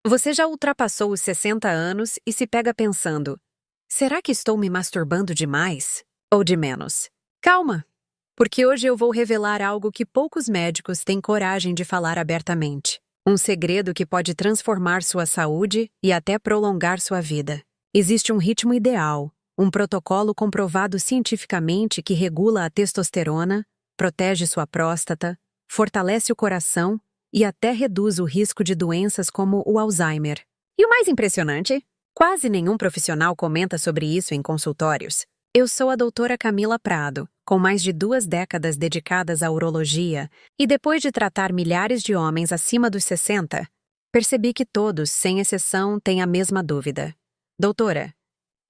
Você já ultrapassou os 60 anos e se pega pensando: será que estou me masturbando demais? Ou de menos? Calma, porque hoje eu vou revelar algo que poucos médicos têm coragem de falar abertamente. Um segredo que pode transformar sua saúde e até prolongar sua vida. Existe um ritmo ideal, um protocolo comprovado cientificamente que regula a testosterona, protege sua próstata, fortalece o coração e até reduz o risco de doenças como o Alzheimer. E o mais impressionante? Quase nenhum profissional comenta sobre isso em consultórios. Eu sou a doutora Camila Prado, com mais de 2 décadas dedicadas à urologia, e depois de tratar milhares de homens acima dos 60, percebi que todos, sem exceção, têm a mesma dúvida. Doutora,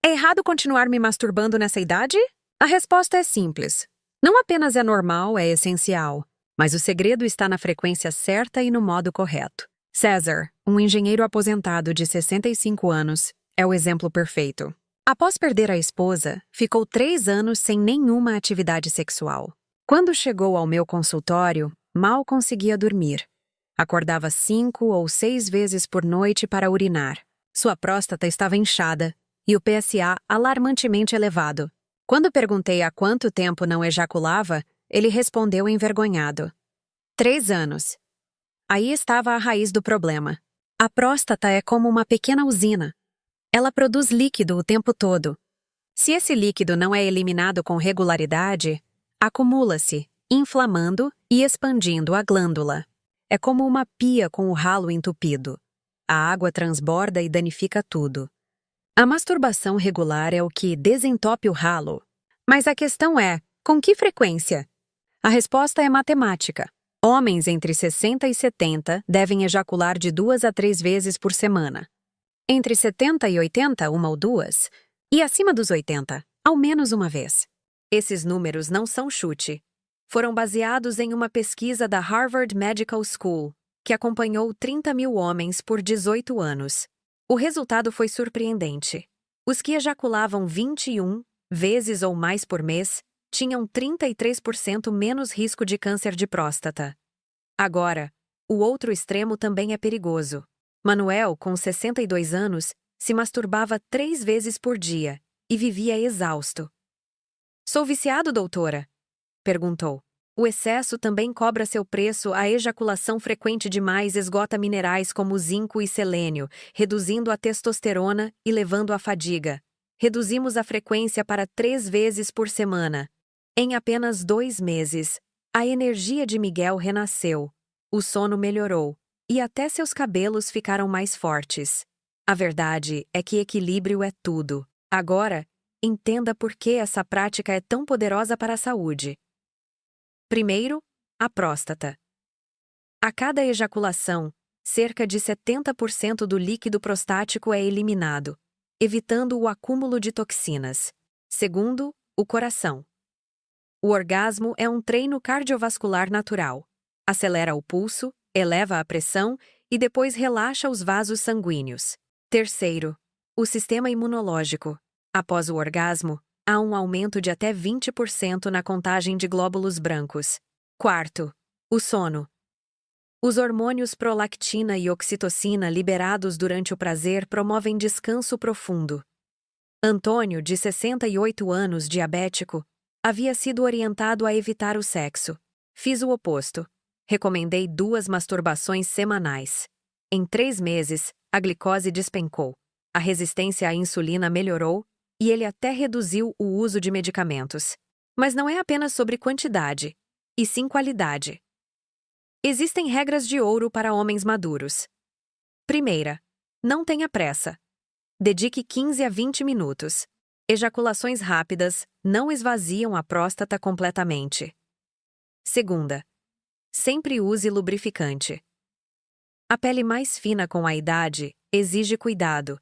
é errado continuar me masturbando nessa idade? A resposta é simples. Não apenas é normal, é essencial. Mas o segredo está na frequência certa e no modo correto. César, um engenheiro aposentado de 65 anos, é o exemplo perfeito. Após perder a esposa, ficou 3 anos sem nenhuma atividade sexual. Quando chegou ao meu consultório, mal conseguia dormir. Acordava 5 ou 6 vezes por noite para urinar. Sua próstata estava inchada e o PSA alarmantemente elevado. Quando perguntei há quanto tempo não ejaculava, ele respondeu envergonhado: 3 anos. Aí estava a raiz do problema. A próstata é como uma pequena usina. Ela produz líquido o tempo todo. Se esse líquido não é eliminado com regularidade, acumula-se, inflamando e expandindo a glândula. É como uma pia com o ralo entupido. A água transborda e danifica tudo. A masturbação regular é o que desentope o ralo. Mas a questão é, com que frequência? A resposta é matemática. Homens entre 60 e 70 devem ejacular de 2 a 3 vezes por semana. Entre 70 e 80, 1 ou 2, e acima dos 80, ao menos uma vez. Esses números não são chute. Foram baseados em uma pesquisa da Harvard Medical School, que acompanhou 30 mil homens por 18 anos. O resultado foi surpreendente. Os que ejaculavam 21 vezes ou mais por mês tinham 33% menos risco de câncer de próstata. Agora, o outro extremo também é perigoso. Manuel, com 62 anos, se masturbava 3 vezes por dia e vivia exausto. "Sou viciado, doutora?" perguntou. O excesso também cobra seu preço. A ejaculação frequente demais esgota minerais como zinco e selênio, reduzindo a testosterona e levando à fadiga. Reduzimos a frequência para 3 vezes por semana. Em apenas 2 meses, a energia de Miguel renasceu, o sono melhorou e até seus cabelos ficaram mais fortes. A verdade é que equilíbrio é tudo. Agora, entenda por que essa prática é tão poderosa para a saúde. Primeiro, a próstata. A cada ejaculação, cerca de 70% do líquido prostático é eliminado, evitando o acúmulo de toxinas. Segundo, o coração. O orgasmo é um treino cardiovascular natural. Acelera o pulso, eleva a pressão e depois relaxa os vasos sanguíneos. Terceiro, o sistema imunológico. Após o orgasmo, há um aumento de até 20% na contagem de glóbulos brancos. Quarto, o sono. Os hormônios prolactina e oxitocina liberados durante o prazer promovem descanso profundo. Antônio, de 68 anos, diabético, havia sido orientado a evitar o sexo. Fiz o oposto. Recomendei 2 masturbações semanais. Em 3 meses, a glicose despencou, a resistência à insulina melhorou e ele até reduziu o uso de medicamentos. Mas não é apenas sobre quantidade, e sim qualidade. Existem regras de ouro para homens maduros. Primeira, não tenha pressa. Dedique 15 a 20 minutos. Ejaculações rápidas não esvaziam a próstata completamente. Segunda, sempre use lubrificante. A pele mais fina com a idade exige cuidado,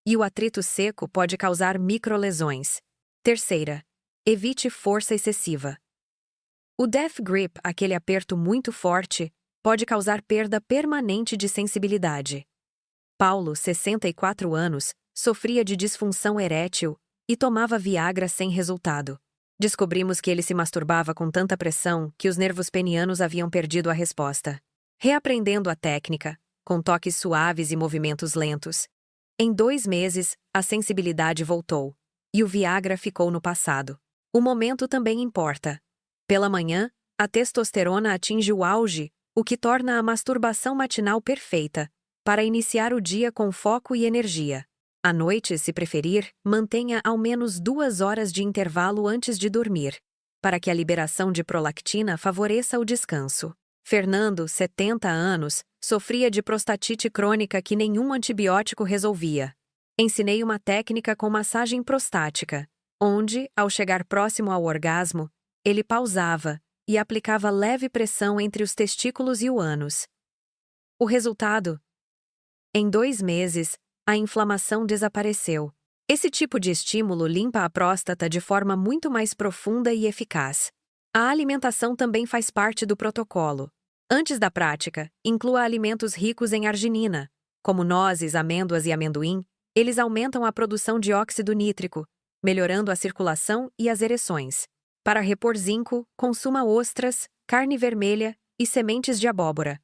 e o atrito seco pode causar microlesões. Terceira, evite força excessiva. O death grip, aquele aperto muito forte, pode causar perda permanente de sensibilidade. Paulo, 64 anos, sofria de disfunção erétil e tomava Viagra sem resultado. Descobrimos que ele se masturbava com tanta pressão que os nervos penianos haviam perdido a resposta. Reaprendendo a técnica, com toques suaves e movimentos lentos. Em 2 meses, a sensibilidade voltou. E o Viagra ficou no passado. O momento também importa. Pela manhã, a testosterona atinge o auge, o que torna a masturbação matinal perfeita, para iniciar o dia com foco e energia. À noite, se preferir, mantenha ao menos 2 horas de intervalo antes de dormir, para que a liberação de prolactina favoreça o descanso. Fernando, 70 anos, sofria de prostatite crônica que nenhum antibiótico resolvia. Ensinei uma técnica com massagem prostática, onde, ao chegar próximo ao orgasmo, ele pausava e aplicava leve pressão entre os testículos e o ânus. O resultado? Em 2 meses, a inflamação desapareceu. Esse tipo de estímulo limpa a próstata de forma muito mais profunda e eficaz. A alimentação também faz parte do protocolo. Antes da prática, inclua alimentos ricos em arginina, como nozes, amêndoas e amendoim. Eles aumentam a produção de óxido nítrico, melhorando a circulação e as ereções. Para repor zinco, consuma ostras, carne vermelha e sementes de abóbora.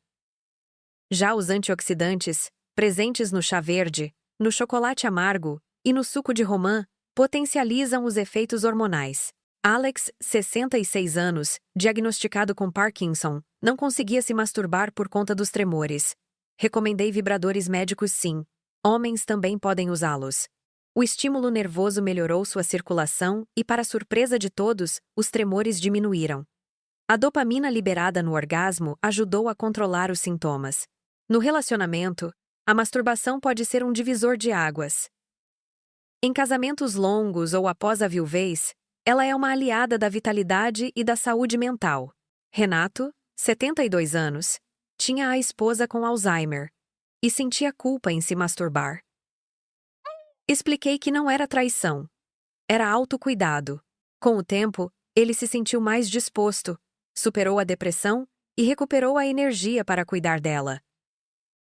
Já os antioxidantes, presentes no chá verde, no chocolate amargo e no suco de romã, potencializam os efeitos hormonais. Alex, 66 anos, diagnosticado com Parkinson, não conseguia se masturbar por conta dos tremores. Recomendei vibradores médicos sim. Homens também podem usá-los. O estímulo nervoso melhorou sua circulação e, para surpresa de todos, os tremores diminuíram. A dopamina liberada no orgasmo ajudou a controlar os sintomas. No relacionamento, a masturbação pode ser um divisor de águas. Em casamentos longos ou após a viuvez, ela é uma aliada da vitalidade e da saúde mental. Renato, 72 anos, tinha a esposa com Alzheimer e sentia culpa em se masturbar. Expliquei que não era traição. Era autocuidado. Com o tempo, ele se sentiu mais disposto, superou a depressão e recuperou a energia para cuidar dela.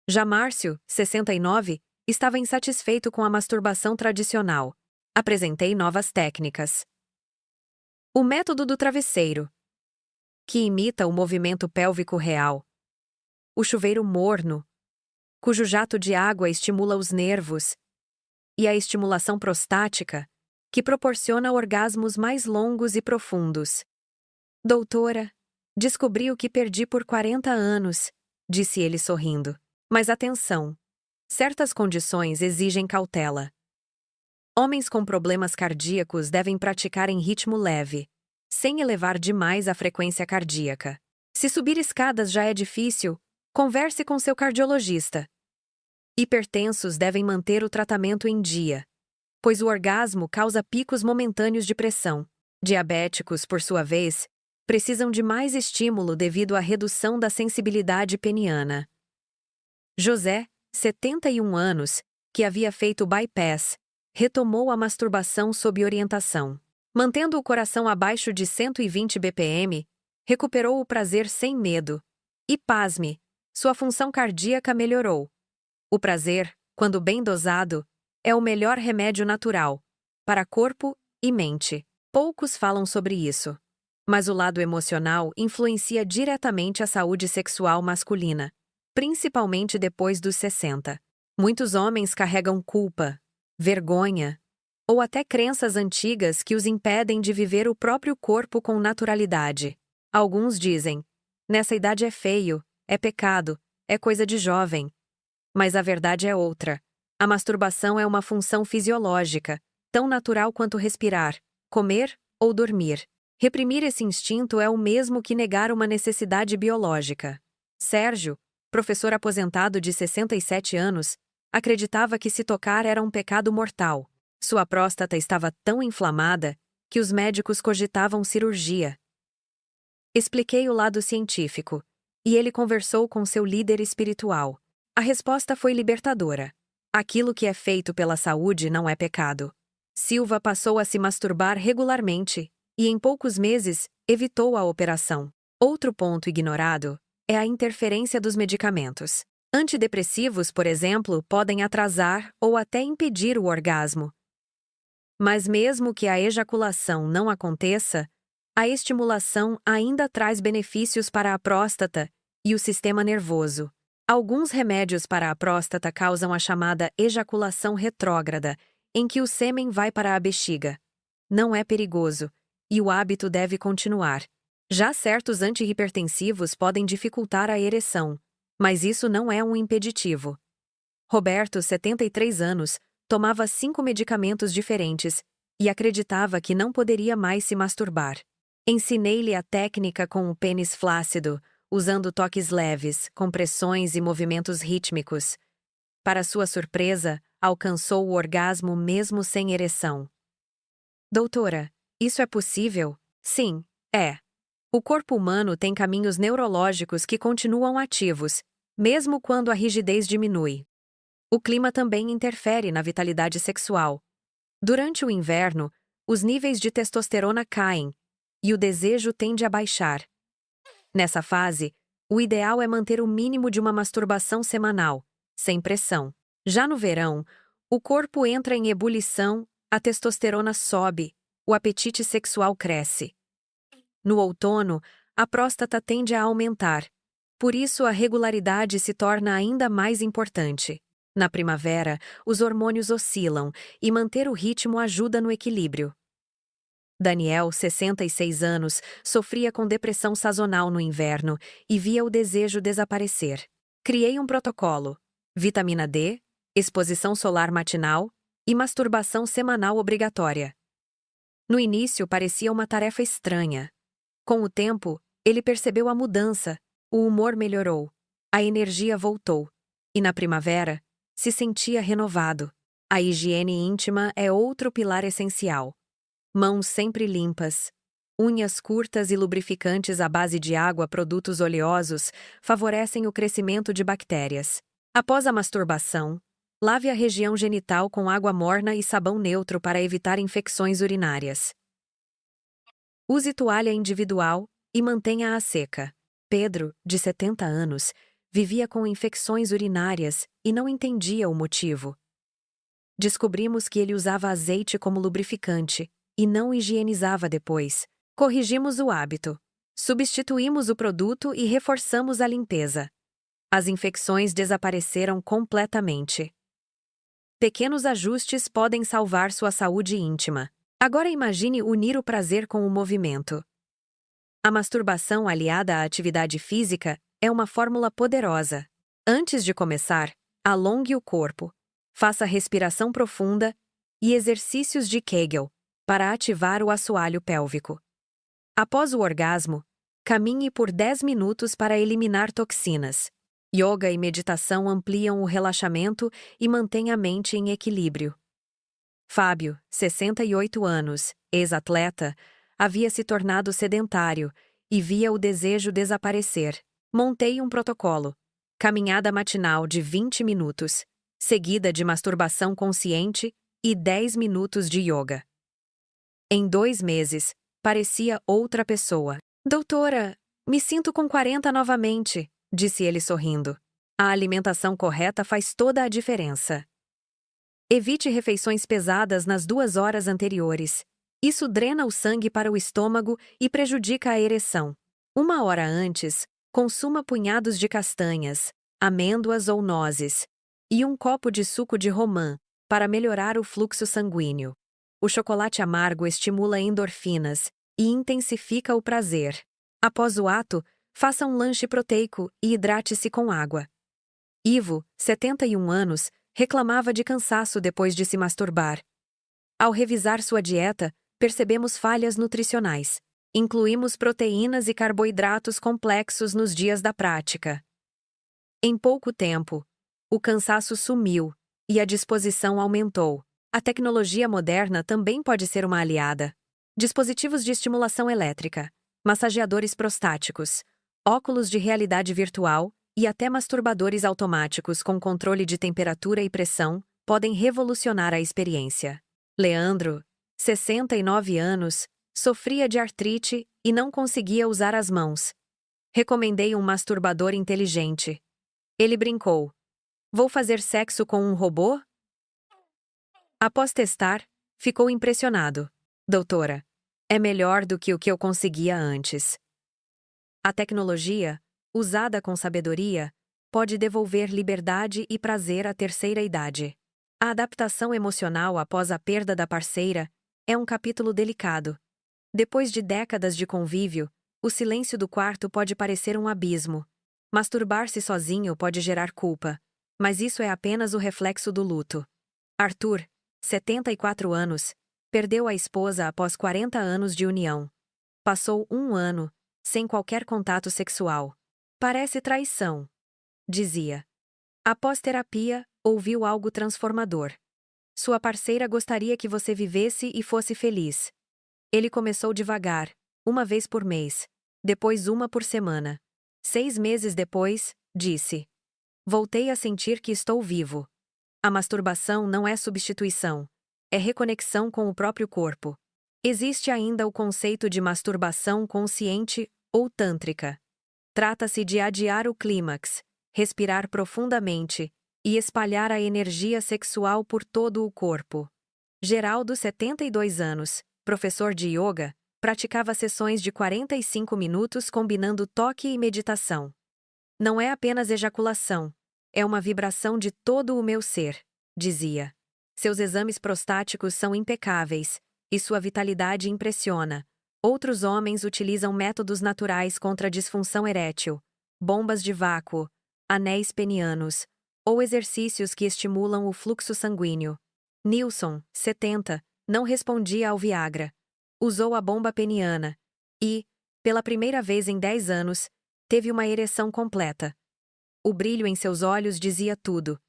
Já Márcio, 69, estava insatisfeito com a masturbação tradicional. Apresentei novas técnicas. O método do travesseiro, que imita o movimento pélvico real. O chuveiro morno, cujo jato de água estimula os nervos. E a estimulação prostática, que proporciona orgasmos mais longos e profundos. Doutora, descobri o que perdi por 40 anos, disse ele sorrindo. Mas atenção, certas condições exigem cautela. Homens com problemas cardíacos devem praticar em ritmo leve, sem elevar demais a frequência cardíaca. Se subir escadas já é difícil, converse com seu cardiologista. Hipertensos devem manter o tratamento em dia, pois o orgasmo causa picos momentâneos de pressão. Diabéticos, por sua vez, precisam de mais estímulo devido à redução da sensibilidade peniana. José, 71 anos, que havia feito bypass, retomou a masturbação sob orientação. Mantendo o coração abaixo de 120 bpm, recuperou o prazer sem medo. E pasme, sua função cardíaca melhorou. O prazer, quando bem dosado, é o melhor remédio natural, para corpo e mente. Poucos falam sobre isso. Mas o lado emocional influencia diretamente a saúde sexual masculina, principalmente depois dos 60. Muitos homens carregam culpa, vergonha, ou até crenças antigas que os impedem de viver o próprio corpo com naturalidade. Alguns dizem, nessa idade é feio, é pecado, é coisa de jovem. Mas a verdade é outra. A masturbação é uma função fisiológica, tão natural quanto respirar, comer ou dormir. Reprimir esse instinto é o mesmo que negar uma necessidade biológica. Sérgio, professor aposentado de 67 anos, acreditava que se tocar era um pecado mortal. Sua próstata estava tão inflamada que os médicos cogitavam cirurgia. Expliquei o lado científico, e ele conversou com seu líder espiritual. A resposta foi libertadora. Aquilo que é feito pela saúde não é pecado. Silva passou a se masturbar regularmente e, em poucos meses, evitou a operação. Outro ponto ignorado é a interferência dos medicamentos. Antidepressivos, por exemplo, podem atrasar ou até impedir o orgasmo. Mas mesmo que a ejaculação não aconteça, a estimulação ainda traz benefícios para a próstata e o sistema nervoso. Alguns remédios para a próstata causam a chamada ejaculação retrógrada, em que o sêmen vai para a bexiga. Não é perigoso, e o hábito deve continuar. Já certos antihipertensivos podem dificultar a ereção, mas isso não é um impeditivo. Roberto, 73 anos, tomava 5 medicamentos diferentes e acreditava que não poderia mais se masturbar. Ensinei-lhe a técnica com o pênis flácido, usando toques leves, compressões e movimentos rítmicos. Para sua surpresa, alcançou o orgasmo mesmo sem ereção. Doutora, isso é possível? Sim, é. O corpo humano tem caminhos neurológicos que continuam ativos, mesmo quando a rigidez diminui. O clima também interfere na vitalidade sexual. Durante o inverno, os níveis de testosterona caem e o desejo tende a baixar. Nessa fase, o ideal é manter o mínimo de uma masturbação semanal, sem pressão. Já no verão, o corpo entra em ebulição, a testosterona sobe, o apetite sexual cresce. No outono, a próstata tende a aumentar, por isso a regularidade se torna ainda mais importante. Na primavera, os hormônios oscilam e manter o ritmo ajuda no equilíbrio. Daniel, 66 anos, sofria com depressão sazonal no inverno e via o desejo desaparecer. Criei um protocolo: vitamina D, exposição solar matinal e masturbação semanal obrigatória. No início parecia uma tarefa estranha. Com o tempo, ele percebeu a mudança, o humor melhorou, a energia voltou, e na primavera, se sentia renovado. A higiene íntima é outro pilar essencial. Mãos sempre limpas, unhas curtas e lubrificantes à base de água, produtos oleosos, favorecem o crescimento de bactérias. Após a masturbação, lave a região genital com água morna e sabão neutro para evitar infecções urinárias. Use toalha individual e mantenha-a seca. Pedro, de 70 anos, vivia com infecções urinárias e não entendia o motivo. Descobrimos que ele usava azeite como lubrificante e não higienizava depois. Corrigimos o hábito. Substituímos o produto e reforçamos a limpeza. As infecções desapareceram completamente. Pequenos ajustes podem salvar sua saúde íntima. Agora imagine unir o prazer com o movimento. A masturbação aliada à atividade física é uma fórmula poderosa. Antes de começar, alongue o corpo, faça respiração profunda e exercícios de Kegel para ativar o assoalho pélvico. Após o orgasmo, caminhe por 10 minutos para eliminar toxinas. Yoga e meditação ampliam o relaxamento e mantêm a mente em equilíbrio. Fábio, 68 anos, ex-atleta, havia se tornado sedentário e via o desejo desaparecer. Montei um protocolo: caminhada matinal de 20 minutos, seguida de masturbação consciente e 10 minutos de yoga. Em 2 meses, parecia outra pessoa. Doutora, me sinto com 40 novamente, disse ele sorrindo. A alimentação correta faz toda a diferença. Evite refeições pesadas nas 2 horas anteriores. Isso drena o sangue para o estômago e prejudica a ereção. 1 hora antes, consuma punhados de castanhas, amêndoas ou nozes, e 1 copo de suco de romã, para melhorar o fluxo sanguíneo. O chocolate amargo estimula endorfinas e intensifica o prazer. Após o ato, faça um lanche proteico e hidrate-se com água. Ivo, 71 anos, reclamava de cansaço depois de se masturbar. Ao revisar sua dieta, percebemos falhas nutricionais. Incluímos proteínas e carboidratos complexos nos dias da prática. Em pouco tempo, o cansaço sumiu e a disposição aumentou. A tecnologia moderna também pode ser uma aliada. Dispositivos de estimulação elétrica, massageadores prostáticos, óculos de realidade virtual e até masturbadores automáticos com controle de temperatura e pressão podem revolucionar a experiência. Leandro, 69 anos, sofria de artrite e não conseguia usar as mãos. Recomendei um masturbador inteligente. Ele brincou: "Vou fazer sexo com um robô?" Após testar, ficou impressionado. Doutora, é melhor do que o que eu conseguia antes. A tecnologia, usada com sabedoria, pode devolver liberdade e prazer à terceira idade. A adaptação emocional após a perda da parceira é um capítulo delicado. Depois de décadas de convívio, o silêncio do quarto pode parecer um abismo. Masturbar-se sozinho pode gerar culpa, mas isso é apenas o reflexo do luto. Arthur, 74 anos, perdeu a esposa após 40 anos de união. Passou 1 ano sem qualquer contato sexual. Parece traição, dizia. Após terapia, ouviu algo transformador. Sua parceira gostaria que você vivesse e fosse feliz. Ele começou devagar, 1 vez por mês, depois 1 por semana. 6 meses depois, disse: voltei a sentir que estou vivo. A masturbação não é substituição, é reconexão com o próprio corpo. Existe ainda o conceito de masturbação consciente ou tântrica. Trata-se de adiar o clímax, respirar profundamente e espalhar a energia sexual por todo o corpo. Geraldo, 72 anos, professor de yoga, praticava sessões de 45 minutos combinando toque e meditação. Não é apenas ejaculação, é uma vibração de todo o meu ser, dizia. Seus exames prostáticos são impecáveis, e sua vitalidade impressiona. Outros homens utilizam métodos naturais contra a disfunção erétil, bombas de vácuo, anéis penianos, ou exercícios que estimulam o fluxo sanguíneo. Nilson, 70, não respondia ao Viagra. Usou a bomba peniana e, pela primeira vez em 10 anos, teve uma ereção completa. O brilho em seus olhos dizia tudo.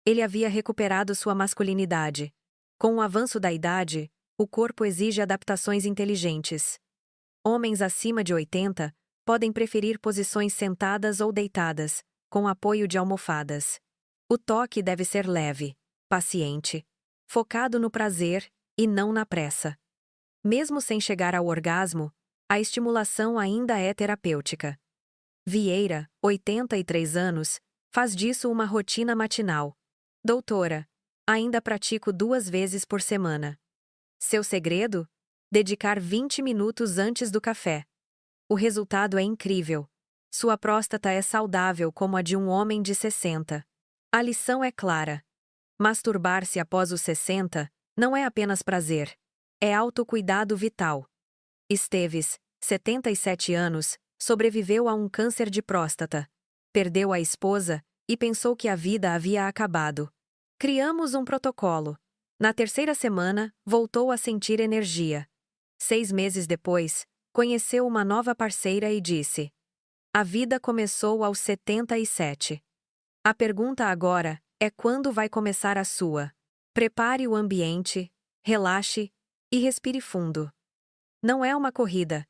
Ele havia recuperado sua masculinidade. Com o avanço da idade, o corpo exige adaptações inteligentes. Homens acima de 80 podem preferir posições sentadas ou deitadas, com apoio de almofadas. O toque deve ser leve, paciente, focado no prazer e não na pressa. Mesmo sem chegar ao orgasmo, a estimulação ainda é terapêutica. Vieira, 83 anos, faz disso uma rotina matinal. Doutora, ainda pratico 2 vezes por semana. Seu segredo? Dedicar 20 minutos antes do café. O resultado é incrível. Sua próstata é saudável como a de um homem de 60. A lição é clara. Masturbar-se após os 60 não é apenas prazer, é autocuidado vital. Esteves, 77 anos, sobreviveu a um câncer de próstata. Perdeu a esposa e pensou que a vida havia acabado. Criamos um protocolo. Na terceira semana, voltou a sentir energia. 6 meses depois, conheceu uma nova parceira e disse: a vida começou aos 77. A pergunta agora é quando vai começar a sua. Prepare o ambiente, relaxe e respire fundo. Não é uma corrida.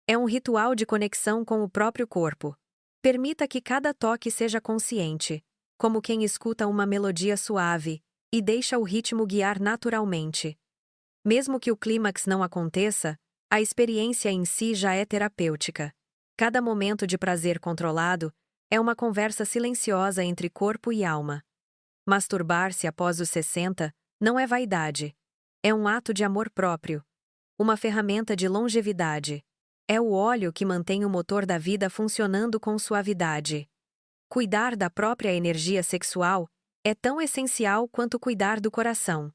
É um ritual de conexão com o próprio corpo. Permita que cada toque seja consciente, como quem escuta uma melodia suave, e deixa o ritmo guiar naturalmente. Mesmo que o clímax não aconteça, a experiência em si já é terapêutica. Cada momento de prazer controlado é uma conversa silenciosa entre corpo e alma. Masturbar-se após os 60 não é vaidade. É um ato de amor próprio. Uma ferramenta de longevidade. É o óleo que mantém o motor da vida funcionando com suavidade. Cuidar da própria energia sexual é tão essencial quanto cuidar do coração.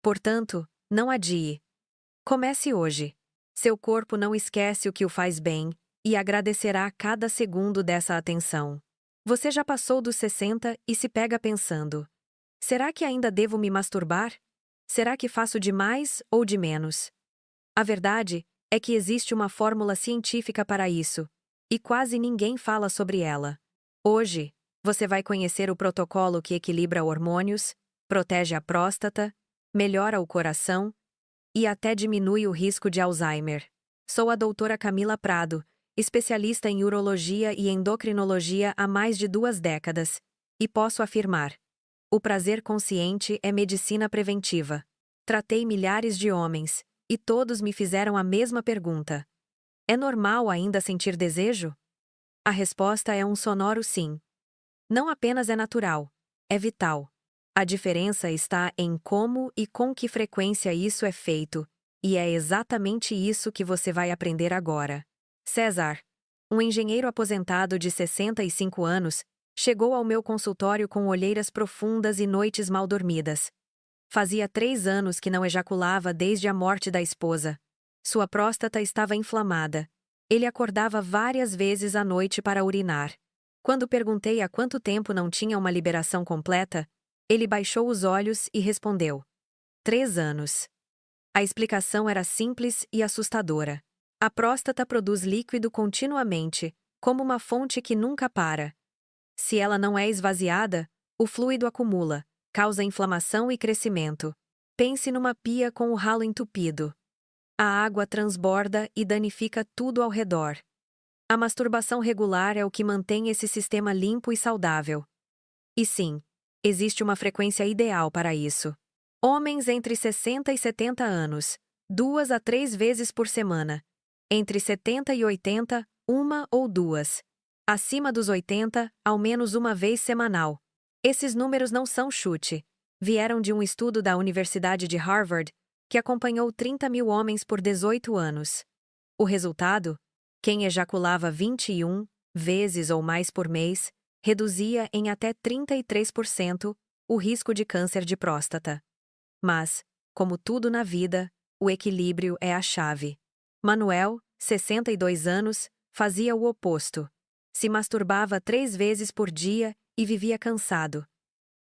Portanto, não adie. Comece hoje. Seu corpo não esquece o que o faz bem e agradecerá cada segundo dessa atenção. Você já passou dos 60 e se pega pensando: será que ainda devo me masturbar? Será que faço de mais ou de menos? A verdade é que existe uma fórmula científica para isso, e quase ninguém fala sobre ela. Hoje, você vai conhecer o protocolo que equilibra hormônios, protege a próstata, melhora o coração e até diminui o risco de Alzheimer. Sou a doutora Camila Prado, especialista em urologia e endocrinologia há mais de 2 décadas, e posso afirmar: o prazer consciente é medicina preventiva. Tratei milhares de homens, e todos me fizeram a mesma pergunta: é normal ainda sentir desejo? A resposta é um sonoro sim. Não apenas é natural, é vital. A diferença está em como e com que frequência isso é feito, e é exatamente isso que você vai aprender agora. César, um engenheiro aposentado de 65 anos, Chegou ao meu consultório com olheiras profundas e noites mal dormidas. Fazia 3 anos que não ejaculava desde a morte da esposa. Sua próstata estava inflamada. Ele acordava várias vezes à noite para urinar. Quando perguntei há quanto tempo não tinha uma liberação completa, ele baixou os olhos e respondeu: 3 anos. A explicação era simples e assustadora. A próstata produz líquido continuamente, como uma fonte que nunca para. Se ela não é esvaziada, o fluido acumula, causa inflamação e crescimento. Pense numa pia com o ralo entupido. A água transborda e danifica tudo ao redor. A masturbação regular é o que mantém esse sistema limpo e saudável. E sim, existe uma frequência ideal para isso. Homens entre 60 e 70 anos, 2 a 3 vezes por semana. Entre 70 e 80, 1 ou 2. Acima dos 80, ao menos uma vez semanal. Esses números não são chute. Vieram de um estudo da Universidade de Harvard, que acompanhou 30 mil homens por 18 anos. O resultado? Quem ejaculava 21 vezes ou mais por mês, reduzia em até 33% o risco de câncer de próstata. Mas, como tudo na vida, o equilíbrio é a chave. Manuel, 62 anos, fazia o oposto. Se masturbava 3 vezes por dia e vivia cansado.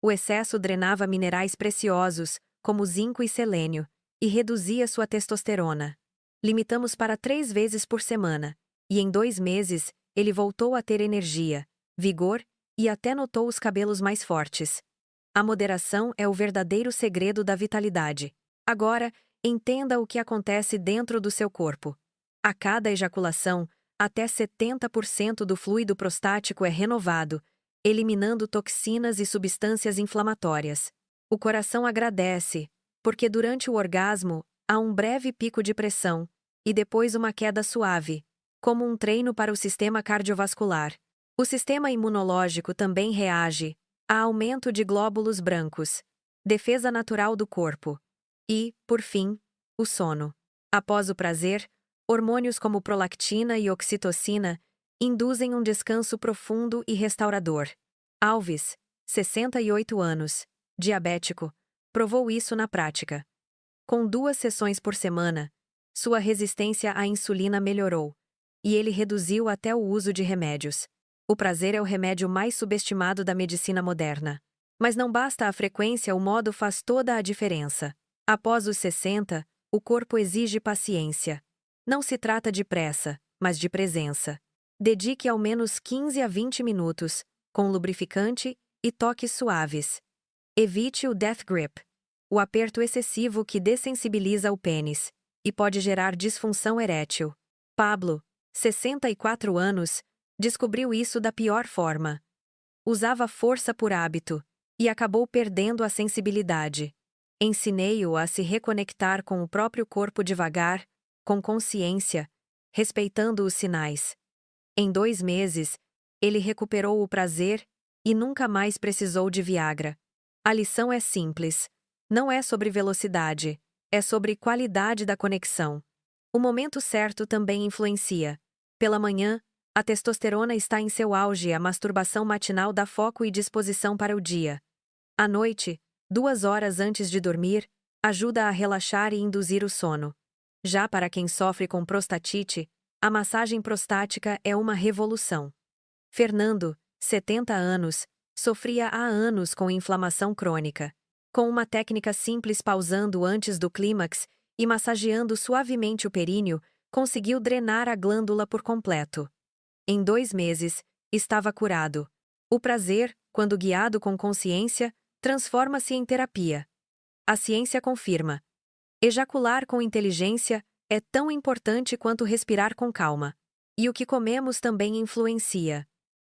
O excesso drenava minerais preciosos, como zinco e selênio, e reduzia sua testosterona. Limitamos para 3 vezes por semana, e em 2 meses, ele voltou a ter energia, vigor e até notou os cabelos mais fortes. A moderação é o verdadeiro segredo da vitalidade. Agora, entenda o que acontece dentro do seu corpo. A cada ejaculação, até 70% do fluido prostático é renovado, eliminando toxinas e substâncias inflamatórias. O coração agradece, porque durante o orgasmo, há um breve pico de pressão, e depois uma queda suave, como um treino para o sistema cardiovascular. O sistema imunológico também reage. Há aumento de glóbulos brancos, defesa natural do corpo. E, por fim, o sono. Após o prazer, hormônios como prolactina e oxitocina induzem um descanso profundo e restaurador. Alves, 68 anos, diabético, provou isso na prática. Com 2 sessões por semana, sua resistência à insulina melhorou, e ele reduziu até o uso de remédios. O prazer é o remédio mais subestimado da medicina moderna. Mas não basta a frequência, o modo faz toda a diferença. Após os 60, o corpo exige paciência. Não se trata de pressa, mas de presença. Dedique ao menos 15 a 20 minutos, com lubrificante e toques suaves. Evite o death grip, o aperto excessivo que dessensibiliza o pênis e pode gerar disfunção erétil. Pablo, 64 anos, descobriu isso da pior forma. Usava força por hábito e acabou perdendo a sensibilidade. Ensinei-o a se reconectar com o próprio corpo devagar, com consciência, respeitando os sinais. Em 2 meses, ele recuperou o prazer e nunca mais precisou de Viagra. A lição é simples. Não é sobre velocidade, é sobre qualidade da conexão. O momento certo também influencia. Pela manhã, a testosterona está em seu auge e a masturbação matinal dá foco e disposição para o dia. À noite, 2 horas antes de dormir, ajuda a relaxar e induzir o sono. Já para quem sofre com prostatite, a massagem prostática é uma revolução. Fernando, 70 anos, sofria há anos com inflamação crônica. Com uma técnica simples, pausando antes do clímax e massageando suavemente o períneo, conseguiu drenar a glândula por completo. Em 2 meses, estava curado. O prazer, quando guiado com consciência, transforma-se em terapia. A ciência confirma. Ejacular com inteligência é tão importante quanto respirar com calma. E o que comemos também influencia.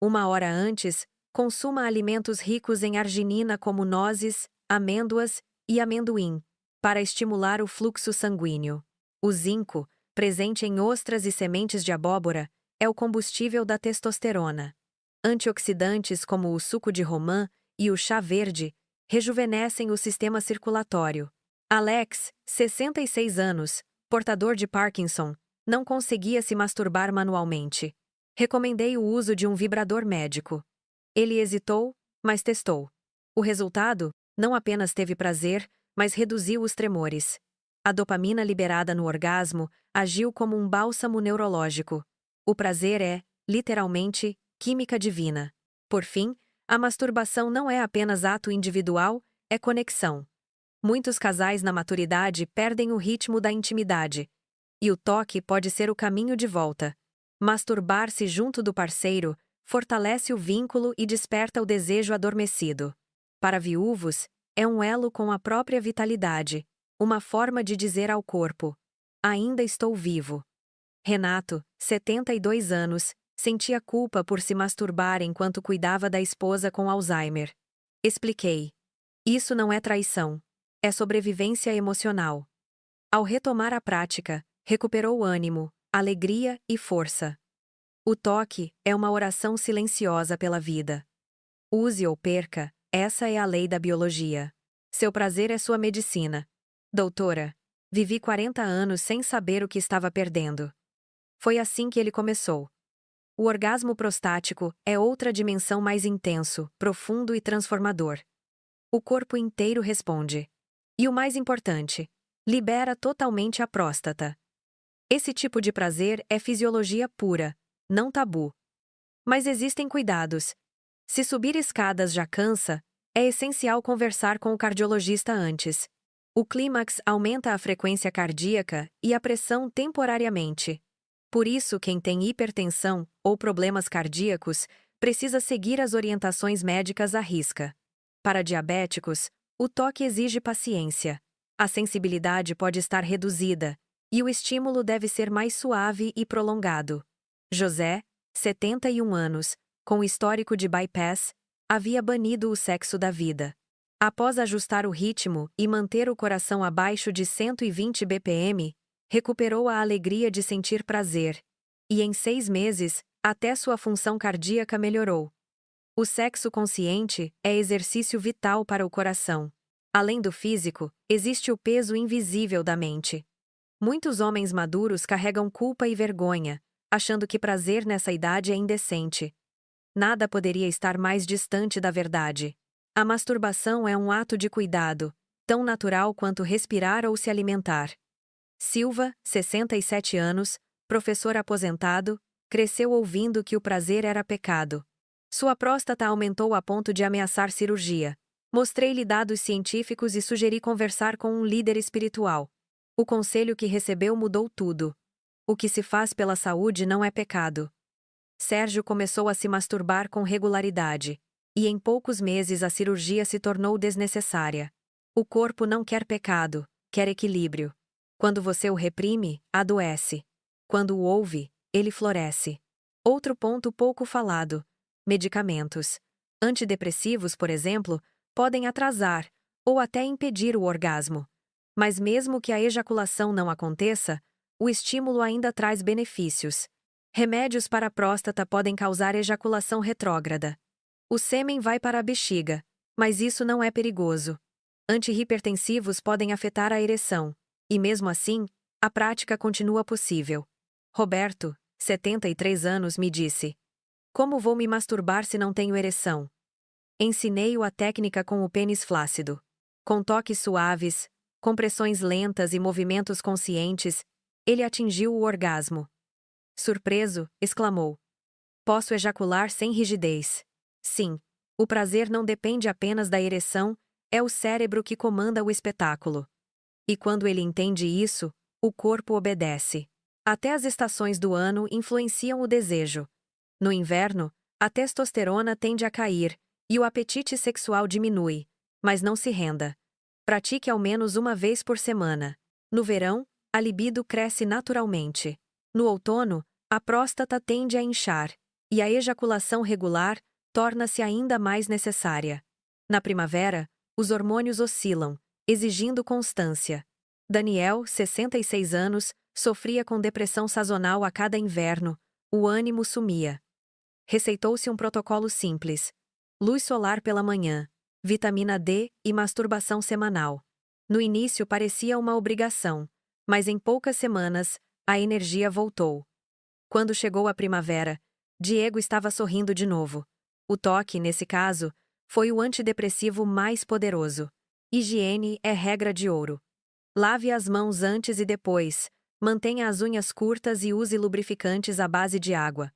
1 hora antes, consuma alimentos ricos em arginina como nozes, amêndoas e amendoim, para estimular o fluxo sanguíneo. O zinco, presente em ostras e sementes de abóbora, é o combustível da testosterona. Antioxidantes como o suco de romã e o chá verde rejuvenescem o sistema circulatório. Alex, 66 anos, portador de Parkinson, não conseguia se masturbar manualmente. Recomendei o uso de um vibrador médico. Ele hesitou, mas testou. O resultado, não apenas teve prazer, mas reduziu os tremores. A dopamina liberada no orgasmo agiu como um bálsamo neurológico. O prazer é, literalmente, química divina. Por fim, a masturbação não é apenas ato individual, é conexão. Muitos casais na maturidade perdem o ritmo da intimidade. E o toque pode ser o caminho de volta. Masturbar-se junto do parceiro fortalece o vínculo e desperta o desejo adormecido. Para viúvos, é um elo com a própria vitalidade, uma forma de dizer ao corpo: ainda estou vivo. Renato, 72 anos, sentia culpa por se masturbar enquanto cuidava da esposa com Alzheimer. Expliquei. Isso não é traição. É sobrevivência emocional. Ao retomar a prática, recuperou ânimo, alegria e força. O toque é uma oração silenciosa pela vida. Use ou perca, essa é a lei da biologia. Seu prazer é sua medicina. Doutora, vivi 40 anos sem saber o que estava perdendo. Foi assim que ele começou. O orgasmo prostático é outra dimensão mais intenso, profundo e transformador. O corpo inteiro responde. E o mais importante, libera totalmente a próstata. Esse tipo de prazer é fisiologia pura, não tabu. Mas existem cuidados. Se subir escadas já cansa, é essencial conversar com o cardiologista antes. O clímax aumenta a frequência cardíaca e a pressão temporariamente. Por isso, quem tem hipertensão ou problemas cardíacos precisa seguir as orientações médicas à risca. Para diabéticos, o toque exige paciência. A sensibilidade pode estar reduzida, e o estímulo deve ser mais suave e prolongado. José, 71 anos, com histórico de bypass, havia banido o sexo da vida. Após ajustar o ritmo e manter o coração abaixo de 120 bpm, recuperou a alegria de sentir prazer. E em 6 meses, até sua função cardíaca melhorou. O sexo consciente é exercício vital para o coração. Além do físico, existe o peso invisível da mente. Muitos homens maduros carregam culpa e vergonha, achando que prazer nessa idade é indecente. Nada poderia estar mais distante da verdade. A masturbação é um ato de cuidado, tão natural quanto respirar ou se alimentar. Silva, 67 anos, professor aposentado, cresceu ouvindo que o prazer era pecado. Sua próstata aumentou a ponto de ameaçar cirurgia. Mostrei-lhe dados científicos e sugeri conversar com um líder espiritual. O conselho que recebeu mudou tudo. O que se faz pela saúde não é pecado. Sérgio começou a se masturbar com regularidade, e em poucos meses a cirurgia se tornou desnecessária. O corpo não quer pecado, quer equilíbrio. Quando você o reprime, adoece. Quando o ouve, ele floresce. Outro ponto pouco falado: medicamentos. Antidepressivos, por exemplo, podem atrasar, ou até impedir o orgasmo. Mas mesmo que a ejaculação não aconteça, o estímulo ainda traz benefícios. Remédios para a próstata podem causar ejaculação retrógrada. O sêmen vai para a bexiga, mas isso não é perigoso. Antihipertensivos podem afetar a ereção, e mesmo assim, a prática continua possível. Roberto, 73 anos, me disse: como vou me masturbar se não tenho ereção? Ensinei-o a técnica com o pênis flácido. Com toques suaves, compressões lentas e movimentos conscientes, ele atingiu o orgasmo. Surpreso, exclamou: posso ejacular sem rigidez. Sim, o prazer não depende apenas da ereção, é o cérebro que comanda o espetáculo. E quando ele entende isso, o corpo obedece. Até as estações do ano influenciam o desejo. No inverno, a testosterona tende a cair, e o apetite sexual diminui. Mas não se renda. Pratique ao menos uma vez por semana. No verão, a libido cresce naturalmente. No outono, a próstata tende a inchar, e a ejaculação regular torna-se ainda mais necessária. Na primavera, os hormônios oscilam, exigindo constância. Daniel, 66 anos, sofria com depressão sazonal a cada inverno, o ânimo sumia. Receitou-se um protocolo simples: luz solar pela manhã, vitamina D e masturbação semanal. No início parecia uma obrigação, mas em poucas semanas, a energia voltou. Quando chegou a primavera, Diego estava sorrindo de novo. O toque, nesse caso, foi o antidepressivo mais poderoso. Higiene é regra de ouro. Lave as mãos antes e depois, mantenha as unhas curtas e use lubrificantes à base de água.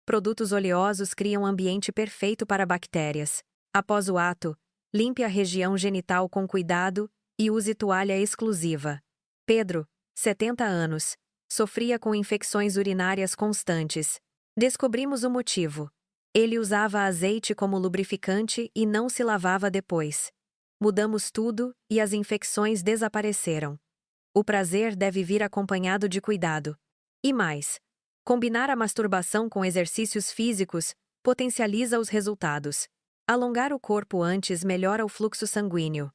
Produtos oleosos criam ambiente perfeito para bactérias. Após o ato, limpe a região genital com cuidado e use toalha exclusiva. Pedro, 70 anos, sofria com infecções urinárias constantes. Descobrimos o motivo. Ele usava azeite como lubrificante e não se lavava depois. Mudamos tudo e as infecções desapareceram. O prazer deve vir acompanhado de cuidado. E mais, combinar a masturbação com exercícios físicos potencializa os resultados. Alongar o corpo antes melhora o fluxo sanguíneo.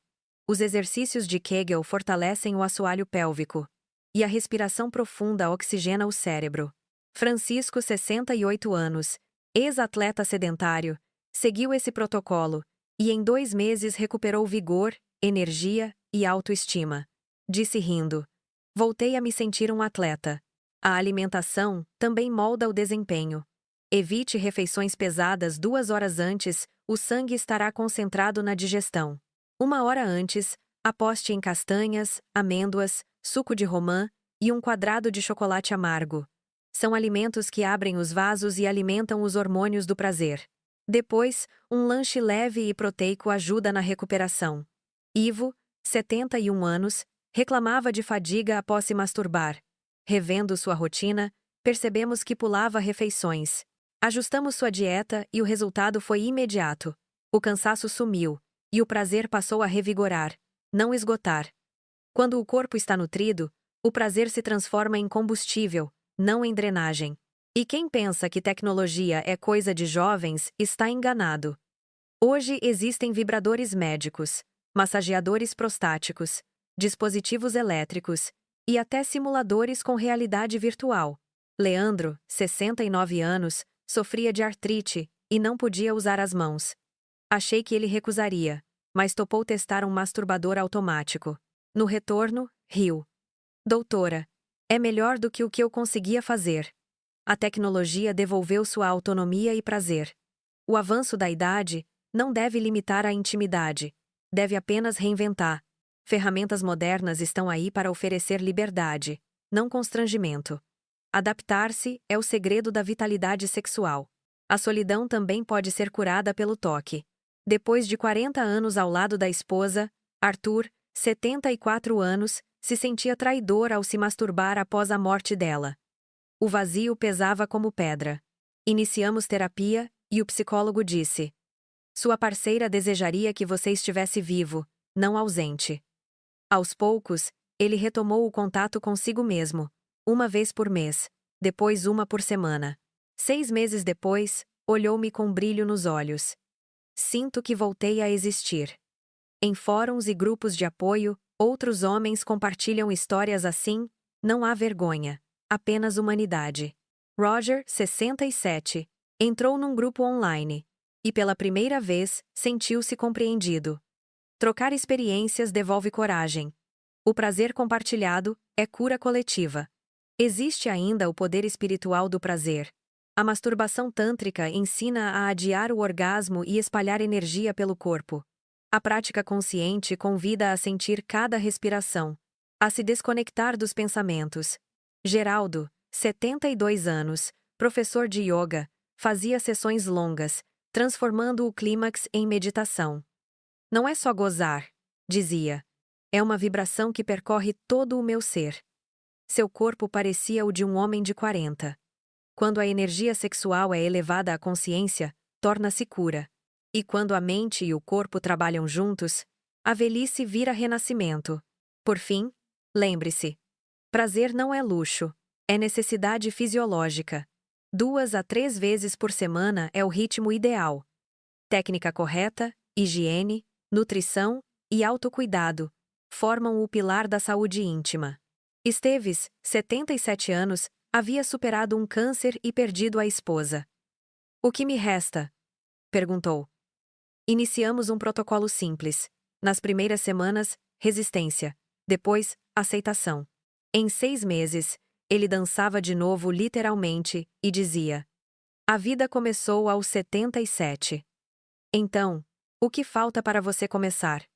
Os exercícios de Kegel fortalecem o assoalho pélvico. E a respiração profunda oxigena o cérebro. Francisco, 68 anos, ex-atleta sedentário, seguiu esse protocolo e em 2 meses recuperou vigor, energia e autoestima. Disse rindo: "Voltei a me sentir um atleta." A alimentação também molda o desempenho. Evite refeições pesadas 2 horas antes, o sangue estará concentrado na digestão. 1 hora antes, aposte em castanhas, amêndoas, suco de romã e um quadrado de chocolate amargo. São alimentos que abrem os vasos e alimentam os hormônios do prazer. Depois, um lanche leve e proteico ajuda na recuperação. Ivo, 71 anos, reclamava de fadiga após se masturbar. Revendo sua rotina, percebemos que pulava refeições. Ajustamos sua dieta e o resultado foi imediato. O cansaço sumiu, e o prazer passou a revigorar, não esgotar. Quando o corpo está nutrido, o prazer se transforma em combustível, não em drenagem. E quem pensa que tecnologia é coisa de jovens está enganado. Hoje existem vibradores médicos, massageadores prostáticos, dispositivos elétricos e até simuladores com realidade virtual. Leandro, 69 anos, sofria de artrite e não podia usar as mãos. Achei que ele recusaria, mas topou testar um masturbador automático. No retorno, riu. "Doutora, é melhor do que o que eu conseguia fazer." A tecnologia devolveu sua autonomia e prazer. O avanço da idade não deve limitar a intimidade, deve apenas reinventar. Ferramentas modernas estão aí para oferecer liberdade, não constrangimento. Adaptar-se é o segredo da vitalidade sexual. A solidão também pode ser curada pelo toque. Depois de 40 anos ao lado da esposa, Arthur, 74 anos, se sentia traidor ao se masturbar após a morte dela. O vazio pesava como pedra. Iniciamos terapia e o psicólogo disse: "Sua parceira desejaria que você estivesse vivo, não ausente." Aos poucos, ele retomou o contato consigo mesmo, 1 vez por mês, depois 1 por semana. 6 meses depois, olhou-me com brilho nos olhos. "Sinto que voltei a existir." Em fóruns e grupos de apoio, outros homens compartilham histórias assim. Não há vergonha, apenas humanidade. Roger, 67, entrou num grupo online e pela primeira vez sentiu-se compreendido. Trocar experiências devolve coragem. O prazer compartilhado é cura coletiva. Existe ainda o poder espiritual do prazer. A masturbação tântrica ensina a adiar o orgasmo e espalhar energia pelo corpo. A prática consciente convida a sentir cada respiração, a se desconectar dos pensamentos. Geraldo, 72 anos, professor de yoga, fazia sessões longas, transformando o clímax em meditação. "Não é só gozar", dizia. "É uma vibração que percorre todo o meu ser." Seu corpo parecia o de um homem de 40. Quando a energia sexual é elevada à consciência, torna-se cura. E quando a mente e o corpo trabalham juntos, a velhice vira renascimento. Por fim, lembre-se: prazer não é luxo, é necessidade fisiológica. 2 a 3 vezes por semana é o ritmo ideal. Técnica correta, higiene, nutrição e autocuidado formam o pilar da saúde íntima. Esteves, 77 anos, havia superado um câncer e perdido a esposa. "O que me resta?" perguntou. Iniciamos um protocolo simples. Nas primeiras semanas, resistência. Depois, aceitação. Em 6 meses, ele dançava de novo literalmente e dizia: A vida começou aos 77. Então, o que falta para você começar?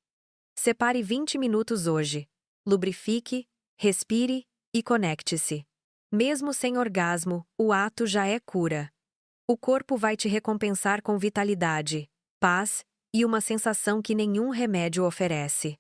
Separe 20 minutos hoje. Lubrifique, respire e conecte-se. Mesmo sem orgasmo, o ato já é cura. O corpo vai te recompensar com vitalidade, paz e uma sensação que nenhum remédio oferece.